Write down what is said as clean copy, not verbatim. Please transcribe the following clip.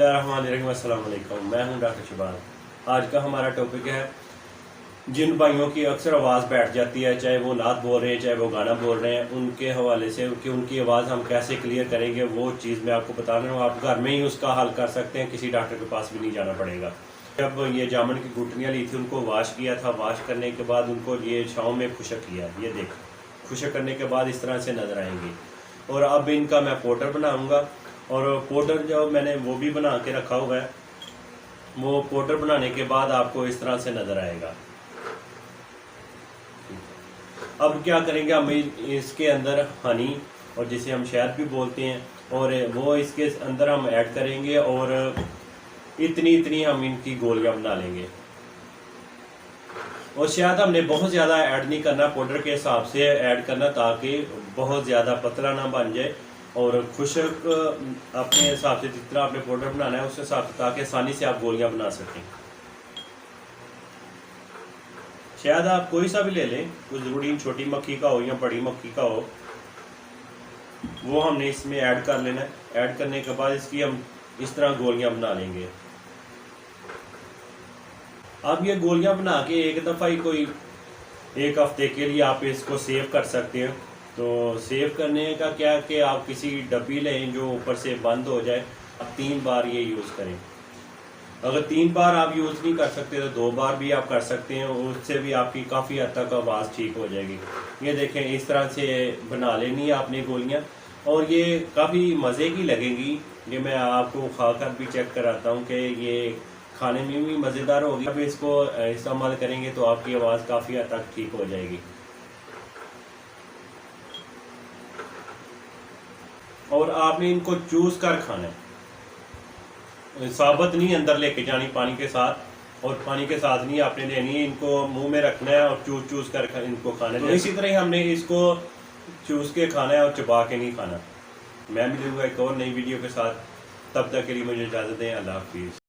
बिस्मिल्लाहिर्रहमानिर्रहीम। अस्सलाम वालेकुम। मैं हूं डॉक्टर शबान। आज का हमारा टॉपिक है जिन भाइयों की अक्सर आवाज़ बैठ जाती है, चाहे वो नात बोल रहे हैं चाहे वो गाना बोल रहे हैं, उनके हवाले से कि उनकी आवाज़ हम कैसे क्लियर करेंगे, वो चीज़ मैं आपको बता रहा हूँ। आप घर में ही उसका हल कर सकते हैं, किसी डॉक्टर के पास भी नहीं जाना पड़ेगा। जब ये जामुन की गुठलियाँ ली थी, उनको वॉश किया था। वॉश करने के बाद उनको ये छाँव में खुशक किया। ये देख, खुशक करने के बाद इस तरह से नज़र आएंगी। और अब इनका मैं पाउडर बनाऊंगा, और पाउडर जो मैंने वो भी बना के रखा हुआ है, वो पाउडर बनाने के बाद आपको इस तरह से नज़र आएगा। अब क्या करेंगे, हम इसके अंदर हनी, और जिसे हम शहद भी बोलते हैं, और वो इसके अंदर हम ऐड करेंगे, और इतनी इतनी हम इनकी गोलियां बना लेंगे। और शहद हमने बहुत ज़्यादा ऐड नहीं करना, पाउडर के हिसाब से ऐड करना, ताकि बहुत ज़्यादा पतला ना बन जाए, और खुशक अपने हिसाब से जितना आपने पाउडर बनाना है उस हिसाब से, ताकि आसानी से आप गोलियां बना सकें। शहद आप कोई सा भी ले लें, कोई ज़रूरी छोटी मक्खी का हो या बड़ी मक्खी का हो, वो हमने इसमें ऐड कर लेना है। ऐड करने के बाद इसकी हम इस तरह गोलियां बना लेंगे। अब ये गोलियां बना के एक दफ़ा ही कोई एक हफ्ते के लिए आप इसको सेव कर सकते हैं। तो सेव करने का क्या कि आप किसी डब्बी लें जो ऊपर से बंद हो जाए। आप 3 बार ये यूज़ करें। अगर 3 बार आप यूज़ नहीं कर सकते तो 2 बार भी आप कर सकते हैं, उससे भी आपकी काफ़ी हद तक आवाज़ ठीक हो जाएगी। ये देखें, इस तरह से बना लेनी है आपने गोलियाँ, और ये काफ़ी मज़े की लगेगी। ये मैं आपको खा कर भी चेक कराता हूँ कि ये खाने में भी मज़ेदार होगी। अब इसको इस्तेमाल करेंगे तो आपकी आवाज़ काफ़ी हद तक ठीक हो जाएगी। और आपने इनको चूस कर खाना है, साबुत नहीं अंदर लेके जानी पानी के साथ, और पानी के साथ नहीं आपने लेनी है। इनको मुंह में रखना है और चूस चूस कर इनको खाना है। तो इसी तरह हमने इसको चूस के खाना है और चबा के नहीं खाना। मैं मिलूंगा एक और नई वीडियो के साथ, तब तक के लिए मुझे इजाज़त दें। अल्लाह हाफिज़।